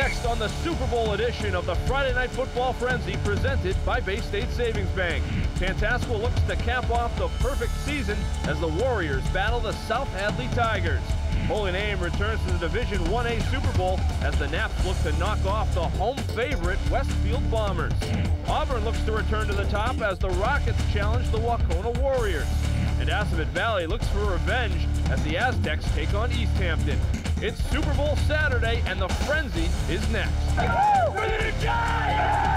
Next on the Super Bowl edition of the Friday Night Football Frenzy presented by Bay State Savings Bank. Tantascwa looks to cap off the perfect season as the Warriors battle the South Hadley Tigers. Holy Name returns to the Division 1A Super Bowl as the Naps look to knock off the home favorite Westfield Bombers. Auburn looks to return to the top as the Rockets challenge the Wacona Warriors. And Assabet Valley looks for revenge as the Aztecs take on East Hampton. It's Super Bowl Saturday and the frenzy is next. Woo! For the Giants!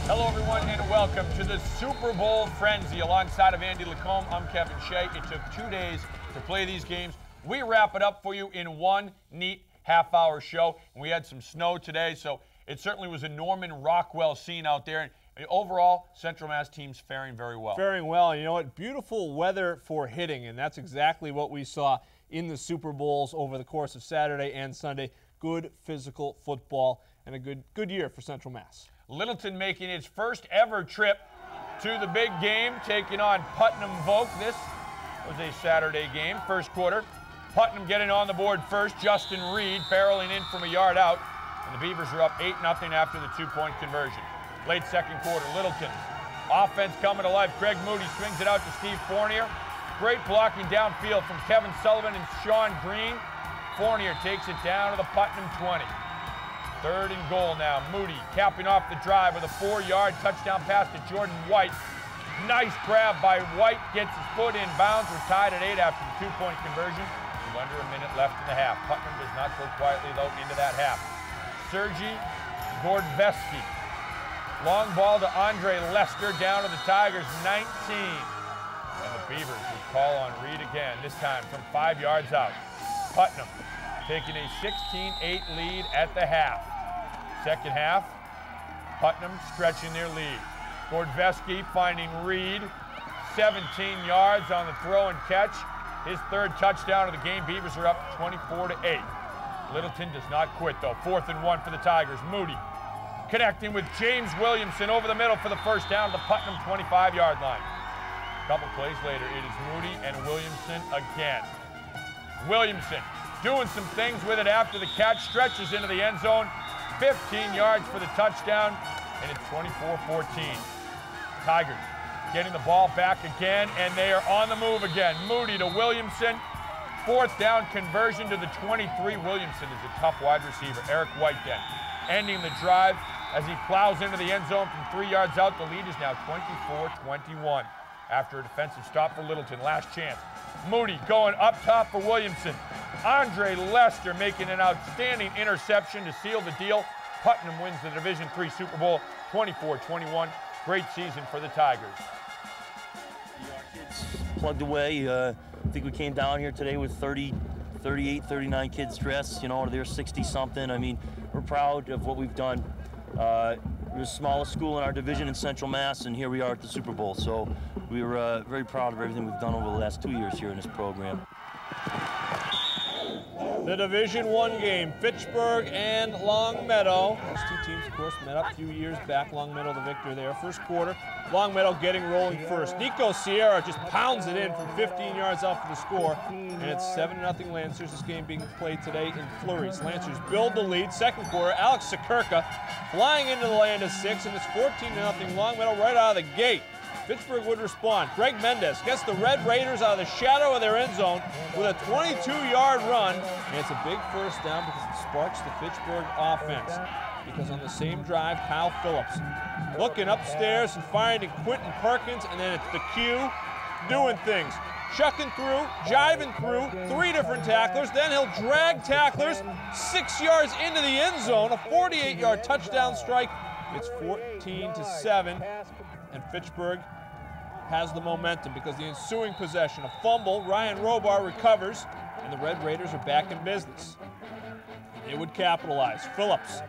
Hello everyone and welcome to the Super Bowl Frenzy. Alongside of Andy Lacombe, I'm Kevin Shea. It took 2 days to play these games. We wrap it up for you in one neat half-hour show. And we had some snow today, so it certainly was a Norman Rockwell scene out there. And overall, Central Mass team's faring very well. Faring well. You know what? Beautiful weather for hitting, and that's exactly what we saw in the Super Bowls over the course of Saturday and Sunday. Good physical football and a good year for Central Mass. Littleton making its first ever trip to the big game, taking on Putnam Voke. This was a Saturday game, first quarter. Putnam getting on the board first. Justin Reed barreling in from a yard out. And the Beavers are up 8-0 after the 2-point conversion. Late second quarter, Littleton. Offense coming to life. Craig Moody swings it out to Steve Fournier. Great blocking downfield from Kevin Sullivan and Sean Green. Fournier takes it down to the Putnam 20. Third and goal now. Moody capping off the drive with a 4-yard touchdown pass to Jordan White. Nice grab by White. Gets his foot in bounds. We're tied at 8 after the 2-point conversion. With under a minute left in the half. Putnam does not go quietly, though, into that half. Sergei Gordveski. Long ball to Andre Lester down to the Tigers, 19. And the Beavers will call on Reed again, this time from 5 yards out. Putnam taking a 16-8 lead at the half. Second half, Putnam stretching their lead. Gordveski finding Reed, 17 yards on the throw and catch. His third touchdown of the game. Beavers are up 24-8. Littleton does not quit, though. 4th and 1 for the Tigers. Moody connecting with James Williamson over the middle for the first down to the Putnam 25-yard line. A couple plays later, it is Moody and Williamson again. Williamson doing some things with it after the catch, stretches into the end zone, 15 yards for the touchdown, and it's 24-14. Tigers getting the ball back again, and they are on the move again. Moody to Williamson, 4th down conversion to the 23. Williamson is a tough wide receiver. Eric White then ending the drive as he plows into the end zone from 3 yards out. The lead is now 24-21 after a defensive stop for Littleton. Last chance. Moody going up top for Williamson. Andre Lester making an outstanding interception to seal the deal. Putnam wins the Division III Super Bowl 24-21. Great season for the Tigers. Our kids plugged away. I think we came down here today with 38, 39 kids dressed. You know, they're 60-something. I mean, we're proud of what we've done. We're the smallest school in our division in Central Mass, and here we are at the Super Bowl. So we were very proud of everything we've done over the last 2 years here in this program. The Division I game, Fitchburg and Longmeadow. Those two teams, of course, met up a few years back. Longmeadow the victor there. First quarter, Longmeadow getting rolling first. Nico Sierra just pounds it in from 15 yards out for the score. And it's 7-0 Lancers. This game being played today in flurries. Lancers build the lead. Second quarter, Alex Sakurka flying into the land of 6, and it's 14-0 Longmeadow right out of the gate. Fitchburg would respond. Greg Mendez gets the Red Raiders out of the shadow of their end zone with a 22-yard run. And it's a big first down because it sparks the Fitchburg offense. Because on the same drive, Kyle Phillips looking upstairs and firing to Quentin Perkins, and then it's the Q doing things. Chucking through, jiving through, 3 different tacklers. Then he'll drag tacklers 6 yards into the end zone, a 48-yard touchdown strike. It's 14-7. And Fitchburg has the momentum because the ensuing possession, a fumble, Ryan Robar recovers, and the Red Raiders are back in business. They would capitalize. Phillips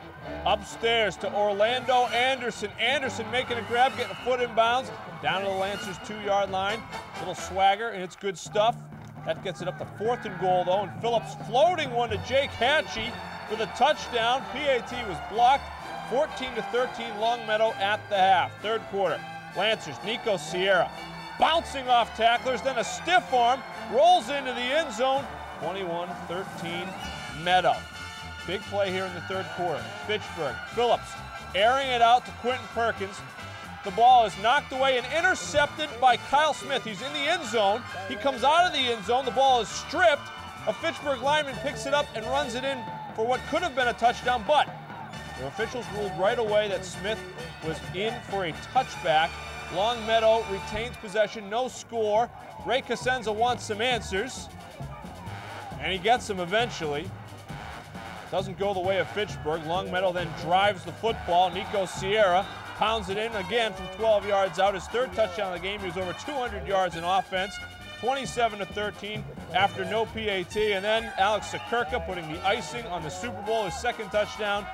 upstairs to Orlando Anderson. Anderson making a grab, getting a foot in bounds, down to the Lancers' 2-yard line. Little swagger, and it's good stuff. That gets it up to 4th and goal, though, and Phillips floating one to Jake Hatchie for the touchdown. PAT was blocked. 14-13 Longmeadow at the half. Third quarter, Lancers, Nico Sierra, bouncing off tacklers, then a stiff arm, rolls into the end zone, 21-13 Meadow. Big play here in the third quarter. Fitchburg, Phillips, airing it out to Quentin Perkins. The ball is knocked away and intercepted by Kyle Smith. He's in the end zone. He comes out of the end zone. The ball is stripped. A Fitchburg lineman picks it up and runs it in for what could have been a touchdown, but the officials ruled right away that Smith was in for a touchback. Longmeadow retains possession, no score. Ray Cosenza wants some answers, and he gets them eventually. Doesn't go the way of Fitchburg. Longmeadow then drives the football. Nico Sierra pounds it in again from 12 yards out. His third touchdown of the game. He was over 200 yards in offense. 27-13 after no PAT. And then Alex Sakurka putting the icing on the Super Bowl, his second touchdown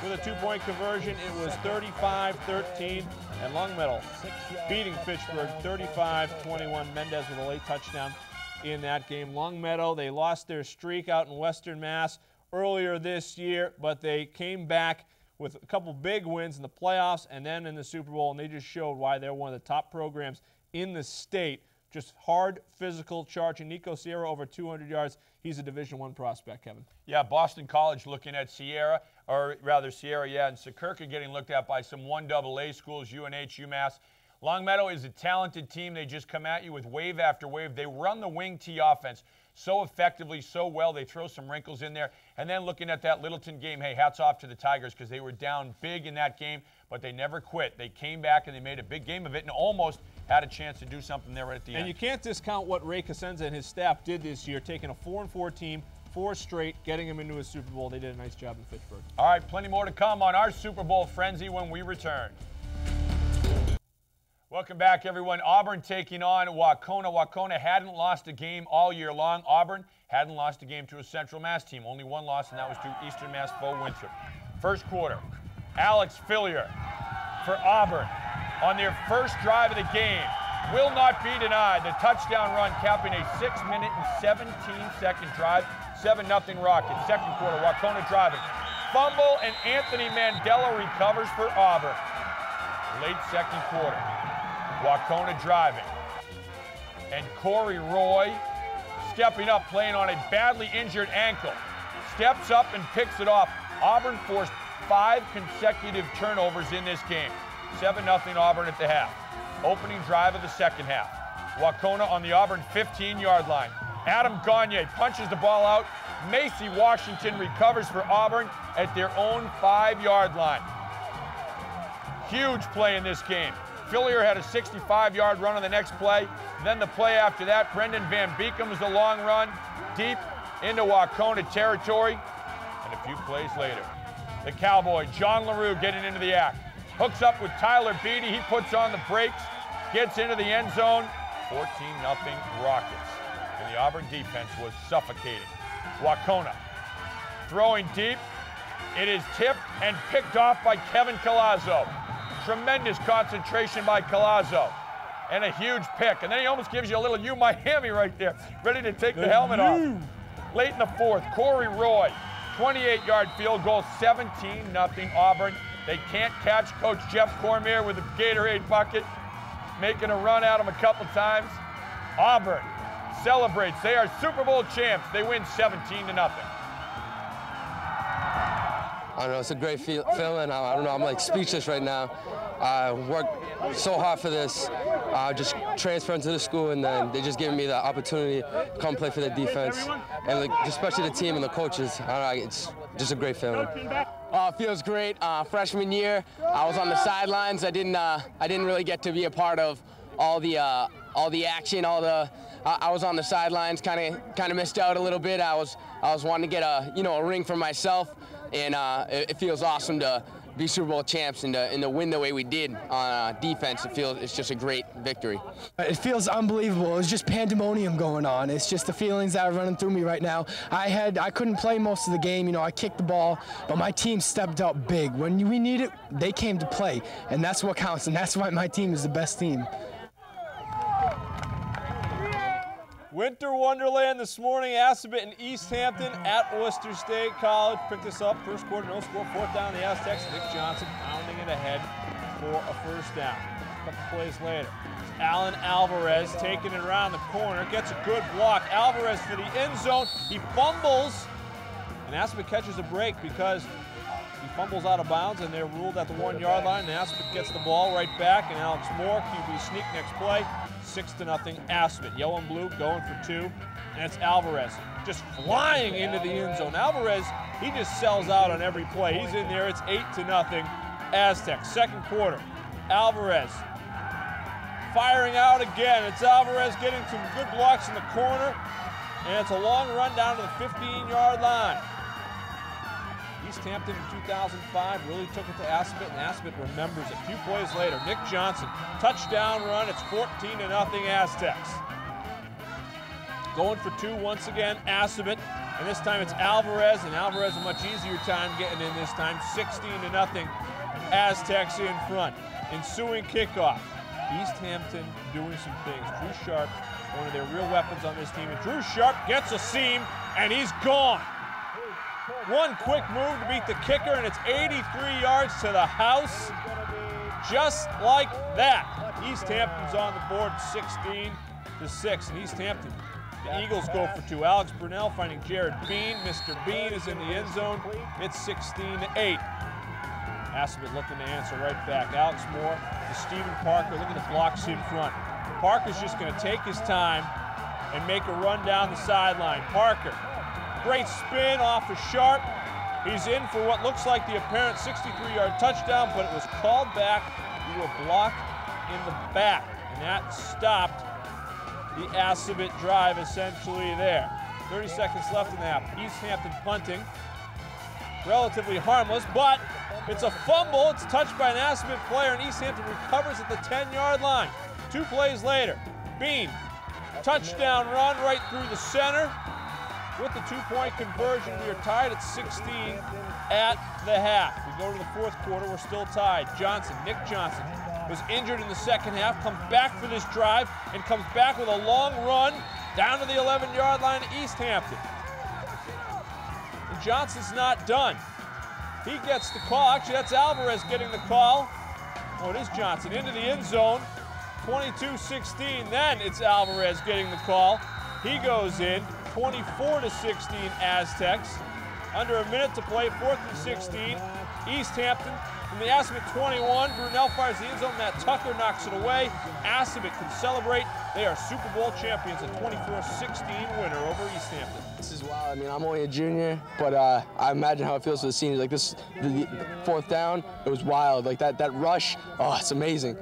with a two-point conversion. It was 35-13, and Longmeadow beating Fitchburg 35-21. Mendez with a late touchdown in that game. Longmeadow, they lost their streak out in Western Mass earlier this year, but they came back with a couple big wins in the playoffs and then in the Super Bowl, and they just showed why they're one of the top programs in the state. Just hard, physical, charging. Nico Sierra over 200 yards. He's a Division I prospect, Kevin. Yeah, Boston College looking at Sierra, or rather Sierra, yeah, and Sakurka getting looked at by some 1AA schools, UNH, UMass. Longmeadow is a talented team. They just come at you with wave after wave. They run the wing T offense so effectively, so well. They throw some wrinkles in there. And then looking at that Littleton game, hey, hats off to the Tigers because they were down big in that game, but they never quit. They came back and they made a big game of it and almost had a chance to do something there right at the end. And you can't discount what Ray Cosenza and his staff did this year, taking a 4-4 team, 4 straight, getting them into a Super Bowl. They did a nice job in Fitchburg. All right, plenty more to come on our Super Bowl frenzy when we return. Welcome back, everyone. Auburn taking on Wacona. Wacona hadn't lost a game all year long. Auburn hadn't lost a game to a Central Mass team. Only one loss, and that was to Eastern Mass Bo Winthrop. First quarter, Alex Fillier for Auburn on their first drive of the game. Will not be denied. The touchdown run capping a 6-minute and 17-second drive. 7-0 Rockets. Second quarter, Wacona driving. Fumble, and Anthony Mandela recovers for Auburn. Late second quarter, Wacona driving. And Corey Roy stepping up, playing on a badly injured ankle. Steps up and picks it off. Auburn forced 5 consecutive turnovers in this game. 7-0 Auburn at the half. Opening drive of the second half. Wacona on the Auburn 15-yard line. Adam Gagne punches the ball out. Macy Washington recovers for Auburn at their own 5-yard line. Huge play in this game. Fillier had a 65-yard run on the next play. Then the play after that, Brendan Van Beekam's the long run deep into Wacona territory. And a few plays later, the Cowboy, John LaRue, getting into the act. Hooks up with Tyler Beatty. He puts on the brakes, gets into the end zone. 14-0 Rockets. And the Auburn defense was suffocating. Wacona throwing deep. It is tipped and picked off by Kevin Collazo. Tremendous concentration by Collazo. And a huge pick. And then he almost gives you a little U-Miami right there, ready to take the helmet off. Late in the fourth, Corey Roy, 28-yard field goal, 17-0 Auburn. They can't catch Coach Jeff Cormier with a Gatorade bucket, making a run at him a couple times. Auburn celebrates. They are Super Bowl champs. They win 17-0. I don't know, it's a great feeling. I don't know, I'm like speechless right now. I worked so hard for this, just transferring to the school, and then they just giving me the opportunity to come play for the defense, and like, especially the team and the coaches. I don't know, it's just a great feeling. Feels great. Freshman year, I was on the sidelines. I didn't really get to be a part of all the action, I was on the sidelines, kind of missed out a little bit. I was wanting to get a ring for myself, and it feels awesome to be Super Bowl champs and to win the way we did on defense. It's just a great victory. It feels unbelievable. It was just pandemonium going on. It's just the feelings that are running through me right now. I couldn't play most of the game. I kicked the ball, but my team stepped up big. When we need it, they came to play, and that's what counts, and that's why my team is the best team. Winter Wonderland this morning. Assabet and East Hampton at Worcester State College. Pick this up. First quarter, no score. Fourth down, the Aztecs. Nick Johnson pounding it ahead for a first down. A couple plays later, Alan Alvarez taking it around the corner. Gets a good block. Alvarez for the end zone. He fumbles. And Assabet catches a break because he fumbles out of bounds, and they're ruled at the 1 yard line. And Assabet gets the ball right back, and Alex Moore, QB sneak next play. 6-0 Assabet. Yellow and blue going for 2, and it's Alvarez just flying into the end zone. Alvarez, he just sells out on every play. He's in there. It's 8-0 Aztecs. Second quarter, Alvarez firing out again. It's Alvarez getting some good blocks in the corner, and it's a long run down to the 15-yard line. East Hampton in 2005 really took it to Assabet, and Assabet remembers it. A few plays later, Nick Johnson, touchdown run. It's 14-0 Aztecs. Going for 2 once again, Assabet, and this time it's Alvarez, and Alvarez a much easier time getting in this time. 16-0 Aztecs in front. Ensuing kickoff. East Hampton doing some things. Drew Sharp, one of their real weapons on this team, and Drew Sharp gets a seam, and he's gone. One quick move to beat the kicker, and it's 83 yards to the house. Just like that. East Hampton's on the board 16-6. And East Hampton, the Eagles go for 2. Alex Brunell finding Jared Bean. Mr. Bean is in the end zone. It's 16-8. Assabet looking to answer right back. Alex Moore to Stephen Parker. Look at the blocks in front. Parker's just going to take his time and make a run down the sideline. Parker. Great spin off of Sharp. He's in for what looks like the apparent 63-yard touchdown, but it was called back to a block in the back, and that stopped the Assabet drive essentially there. 30 seconds left in the half. East Hampton punting. Relatively harmless, but it's a fumble. It's touched by an Assabet player, and East Hampton recovers at the 10-yard line. 2 plays later, Bean, touchdown run right through the center. With the 2-point conversion, we are tied at 16 at the half. We go to the fourth quarter, we're still tied. Johnson, Nick Johnson, was injured in the second half, comes back for this drive, and comes back with a long run down to the 11-yard line of East Hampton. And Johnson's not done. He gets the call. Actually, that's Alvarez getting the call. Oh, it is Johnson into the end zone. 22-16. Then it's Alvarez getting the call. He goes in. 24-16 Aztecs. Under a minute to play, 4th and 16. East Hampton from the Assabet 21. Brunell fires the end zone. Matt Tucker knocks it away. Assabet can celebrate. They are Super Bowl champions, a 24-16 winner over East Hampton. This is wild. I mean, I'm only a junior, but I imagine how it feels for the seniors. Like this, the 4th down, it was wild. Like that rush, oh, it's amazing.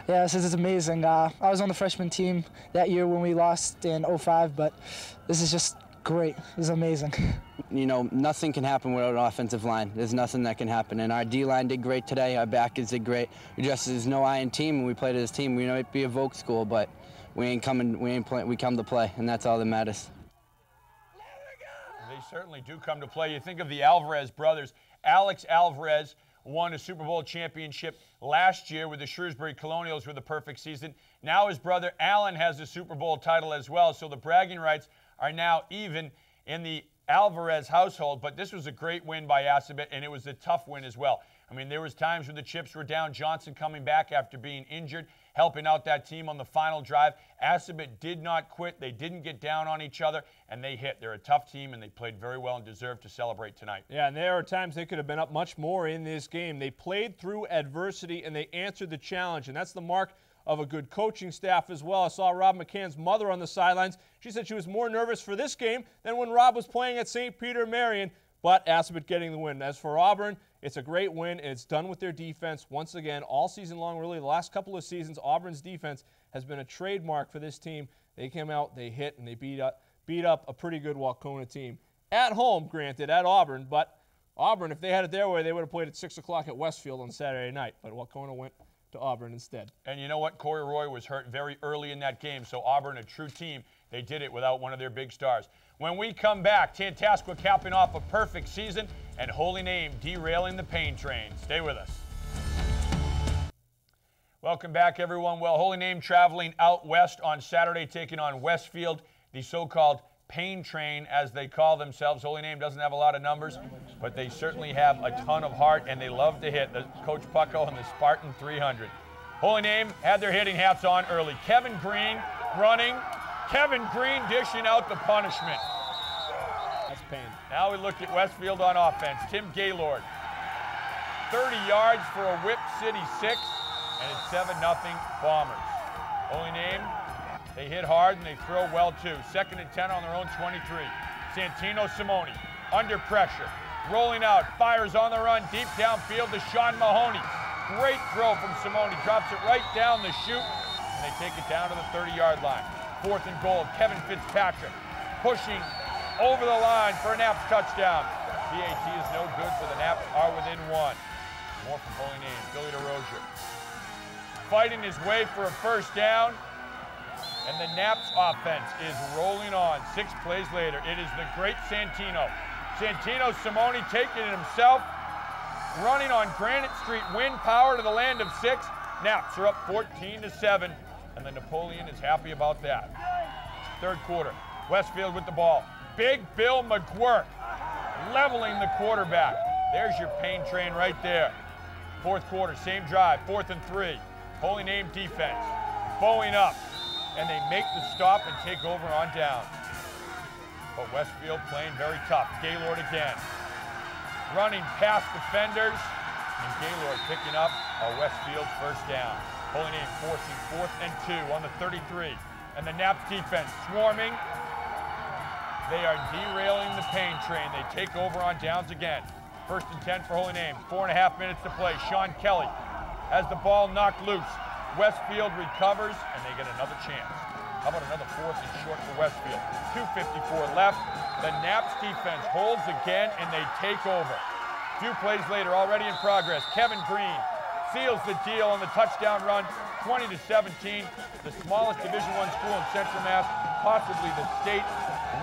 Yeah, this is amazing. I was on the freshman team that year when we lost in 05, but this is just great. This is amazing. You know, nothing can happen without an offensive line. There's nothing that can happen. And our D-line did great today. Our backers did great. There's no iron team, and we played as a team. We might be a Vogue school, but we come to play, and that's all that matters. They certainly do come to play. You think of the Alvarez brothers. Alex Alvarez won a Super Bowl championship last year with the Shrewsbury Colonials with a perfect season. Now his brother Alan has a Super Bowl title as well, so the bragging rights are now even in the Alvarez household. But this was a great win by Assabet, and it was a tough win as well. I mean, there was times when the chips were down. Johnson coming back after being injured, helping out that team on the final drive. Assabet did not quit. They didn't get down on each other, and they hit. They're a tough team, and they played very well and deserve to celebrate tonight. Yeah, and there are times they could have been up much more in this game. They played through adversity, and they answered the challenge, and that's the mark of a good coaching staff as well. I saw Rob McCann's mother on the sidelines. She said she was more nervous for this game than when Rob was playing at St. Peter Marion, but Assabet getting the win. As for Auburn, it's a great win, and it's done with their defense. Once again, all season long, really, the last couple of seasons, Auburn's defense has been a trademark for this team. They came out, they hit, and they beat up a pretty good Waucona team. At home, granted, at Auburn, but Auburn, if they had it their way, they would have played at 6 o'clock at Westfield on Saturday night, but Waucona went to Auburn instead. And you know what? Corey Roy was hurt very early in that game, so Auburn, a true team, they did it without one of their big stars. When we come back, Tantascwa capping off a perfect season and Holy Name derailing the pain train. Stay with us. Welcome back, everyone. Well, Holy Name traveling out west on Saturday, taking on Westfield the so-called Pain Train, as they call themselves. Holy Name doesn't have a lot of numbers, but they certainly have a ton of heart, and they love to hit. The Coach Pucko and the Spartan 300. Holy Name had their hitting hats on early. Kevin Green running. Kevin Green dishing out the punishment. That's pain. Now we look at Westfield on offense. Tim Gaylord, 30 yards for a Whip City 6, and it's 7-0 Bombers. Holy Name, they hit hard and they throw well too. 2nd and 10 on their own 23. Santino Simone under pressure, rolling out, fires on the run, deep downfield to Sean Mahoney. Great throw from Simone, drops it right down the chute, and they take it down to the 30-yard line. 4th and goal, Kevin Fitzpatrick pushing over the line for a Naps touchdown. PAT is no good, so the Naps are within 1. More from Holy Name, Billy DeRozier. Fighting his way for a first down, and the Naps offense is rolling on. 6 plays later, it is the great Santino. Santino Simone taking it himself, running on Granite Street, wind power to the land of 6. Naps are up 14-7, and the Napoleon is happy about that. 3rd quarter, Westfield with the ball. Big Bill McGuirk leveling the quarterback. There's your pain train right there. 4th quarter, same drive, 4th and 3. Holy Name defense, bowing up, and they make the stop and take over on down. But Westfield playing very tough. Gaylord again, running past defenders, and Gaylord picking up a Westfield first down. Holy Name forcing 4th and 2 on the 33, and the Naps defense swarming. They are derailing the pain train. They take over on downs again. 1st and 10 for Holy Name. 4.5 minutes to play. Sean Kelly has the ball knocked loose. Westfield recovers, and they get another chance. How about another 4th and short for Westfield? 2:54 left. The Naps defense holds again, and they take over. A few plays later, already in progress. Kevin Green seals the deal on the touchdown run, 20-17. The smallest Division I school in Central Mass, possibly the state,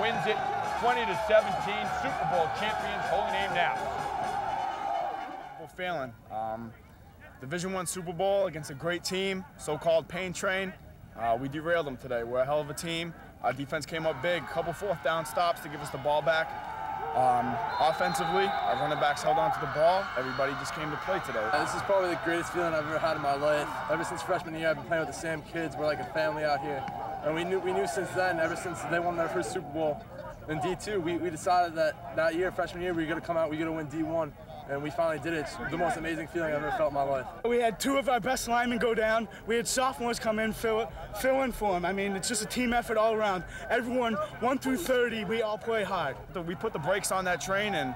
wins it 20-17. Super Bowl champions, Holy Name Naps. Feeling. Division I Super Bowl against a great team, so-called Pain Train. We derailed them today. We're a hell of a team. Our defense came up big, couple 4th down stops to give us the ball back. Offensively, our running backs held on to the ball. Everybody just came to play today. This is probably the greatest feeling I've ever had in my life. Ever since freshman year, I've been playing with the same kids. We're like a family out here. And we knew since then, ever since they won their first Super Bowl in D2, we decided that year, freshman year, we were going to come out, we were going to win D1. And we finally did it. It's the most amazing feeling I've ever felt in my life. We had 2 of our best linemen go down. We had sophomores come in, fill in for them. I mean, it's just a team effort all around. Everyone, 1 through 30, we all play hard. We put the brakes on that train, and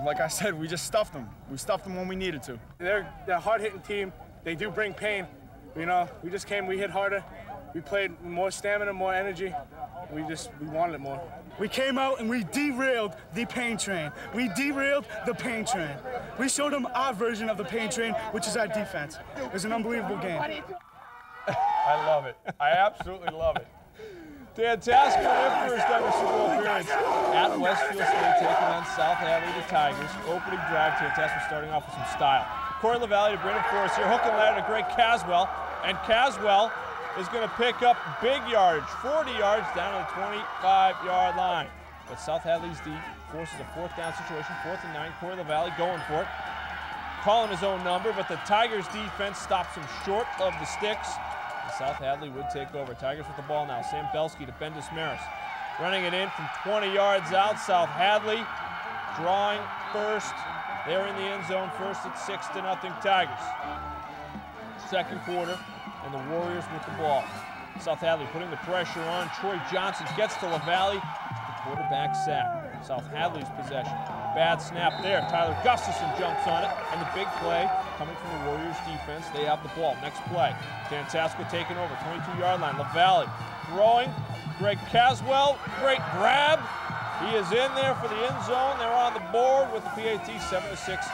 like I said, we just stuffed them. We stuffed them when we needed to. They're a hard-hitting team. They do bring pain. You know, we just came, we hit harder. We played more stamina, more energy. We wanted it more. We came out and we derailed the pain train. We derailed the pain train. We showed them our version of the pain train, which is our defense. It was an unbelievable game. I love it. I absolutely love it. Fantastic for their first ever Super Bowl appearance at Westfield State, taking on South Hadley, the Tigers. Opening drive, Fantastic starting off with some style. Corey LaValle to Brendan Forrest here, hook and ladder to Greg Caswell, and Caswell is going to pick up big yardage, 40 yards down to the 25-yard line. But South Hadley's D forces a 4th down situation, 4th and 9. Corey LaValle going for it, calling his own number, but the Tigers defense stops him short of the sticks. And South Hadley would take over. Tigers with the ball now. Sam Belsky to Bendis Maris, running it in from 20 yards out. South Hadley drawing first. They're in the end zone first at 6-0 Tigers. 2nd quarter, and the Warriors with the ball. South Hadley putting the pressure on. Troy Johnson gets to LaValle. The quarterback sack. South Hadley's possession. Bad snap there. Tyler Gustafson jumps on it, and the big play coming from the Warriors defense. They have the ball. Next play. Tantasco taking over, 22-yard line. LaValle throwing. Greg Caswell, great grab. He is in there for the end zone. They're on the board with the PAT 7-6.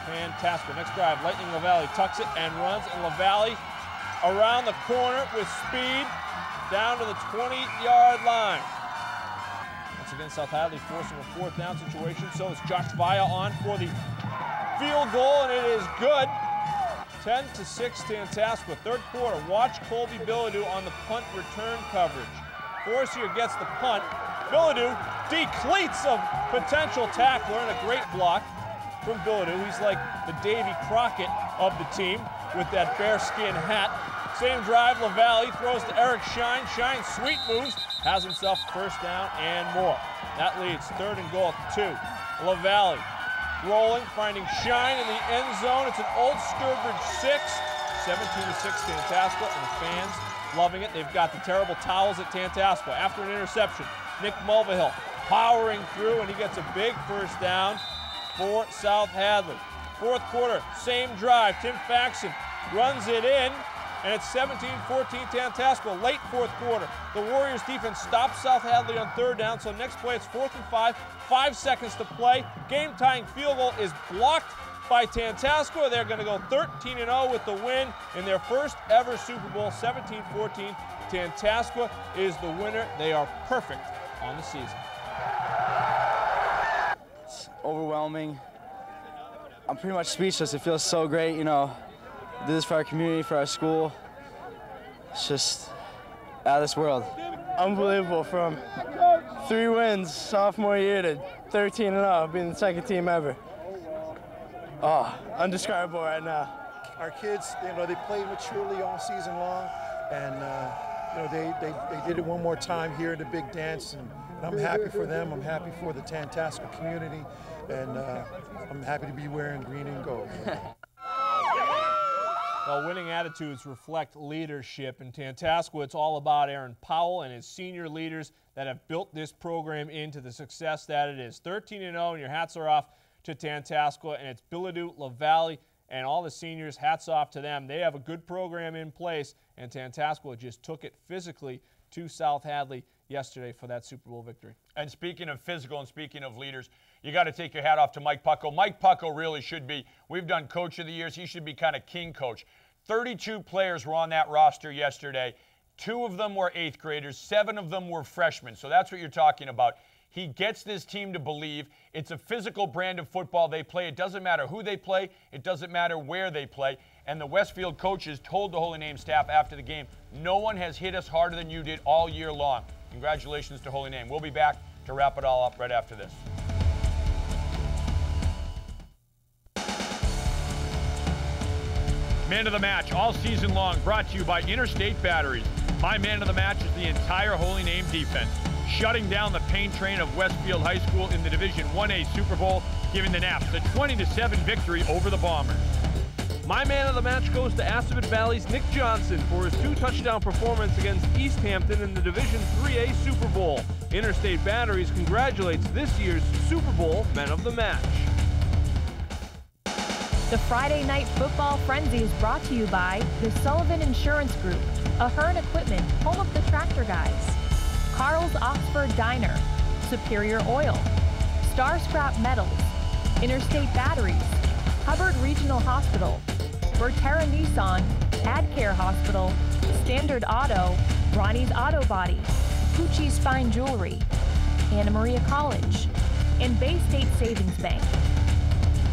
Fantastic. Next drive, Lightning LaValle tucks it and runs, and LaValle around the corner with speed down to the 20-yard line. Once again, South Hadley forcing a 4th down situation. So is Josh Vaya on for the field goal, and it is good. 10-6 Tantasco. 3rd quarter. Watch Colby Bilodeau on the punt return coverage. Forcier gets the punt. Bilodeau decleats a potential tackler, and a great block from Bilodeau. He's like the Davy Crockett of the team with that bearskin hat. Same drive, LaValle throws to Eric Shine. Shine, sweet moves, has himself first down and more. That leads 3rd and goal at 2. LaValle rolling, finding Shine in the end zone. It's an Old Sturbridge 6, 17-6 Tantascwa, and the fans loving it. They've got the terrible towels at Tantascwa. After an interception, Nick Mulvihill powering through, and he gets a big first down for South Hadley. 4th quarter, same drive. Tim Faxon runs it in, and it's 17-14 Tantascwa. Late 4th quarter, the Warriors defense stops South Hadley on 3rd down, so next play it's 4th and 5, 5 seconds to play. Game-tying field goal is blocked by Tantascwa. They're going to go 13-0 with the win in their first ever Super Bowl, 17-14. Tantascwa is the winner. They are perfect on the season. It's overwhelming. I'm pretty much speechless. It feels so great, you know, do this for our community, for our school. It's just out of this world. Unbelievable, from 3 wins sophomore year to 13-0, being the 2nd team ever. Oh, undescribable right now. Our kids, you know, they played maturely all season long, and you know, they did it one more time here in the big dance, and I'm happy for them. I'm happy for the Tantascwa community, and I'm happy to be wearing green and gold. Well, winning attitudes reflect leadership. In Tantascwa, it's all about Aaron Powell and his senior leaders that have built this program into the success that it is. 13-0, and your hats are off to Tantascwa, and it's Bilodeau, LaValle, and all the seniors. Hats off to them. They have a good program in place, and Tantascwa just took it physically to South Hadley yesterday for that Super Bowl victory. And speaking of physical and speaking of leaders, you got to take your hat off to Mike Pucko. Mike Pucko really should be, we've done Coach of the Years, he should be kind of king coach. 32 players were on that roster yesterday. 2 of them were 8th graders, 7 of them were freshmen. So that's what you're talking about. He gets this team to believe it's a physical brand of football they play. It doesn't matter who they play. It doesn't matter where they play. And the Westfield coaches told the Holy Name staff after the game, no one has hit us harder than you did all year long. Congratulations to Holy Name. We'll be back to wrap it all up right after this. Man of the Match all season long, brought to you by Interstate Batteries. My man of the match is the entire Holy Name defense, shutting down the pain train of Westfield High School in the Division 1A Super Bowl, giving the Naps a 20-7 victory over the Bombers. My man of the match goes to Assabet Valley's Nick Johnson for his 2-touchdown performance against East Hampton in the Division 3A Super Bowl. Interstate Batteries congratulates this year's Super Bowl Men of the Match. The Friday Night Football Frenzy is brought to you by the Sullivan Insurance Group, Ahern Equipment, home of the Tractor Guys, Carl's Oxford Diner, Superior Oil, Star Scrap Metals, Interstate Batteries, Hubbard Regional Hospital, Berterra Nissan, AdCare Hospital, Standard Auto, Ronnie's Auto Body, Pucci's Fine Jewelry, Anna Maria College, and Bay State Savings Bank.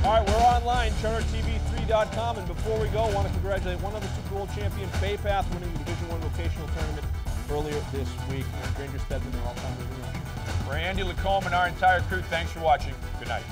All right, we're online, CharterTV3.com, and before we go, I want to congratulate one other Super Bowl champion, Bay Path, winning the Division I vocational tournament earlier this week. And Granger Stedman, their all-time leading rusher. For Andy Lacombe and our entire crew, thanks for watching. Good night.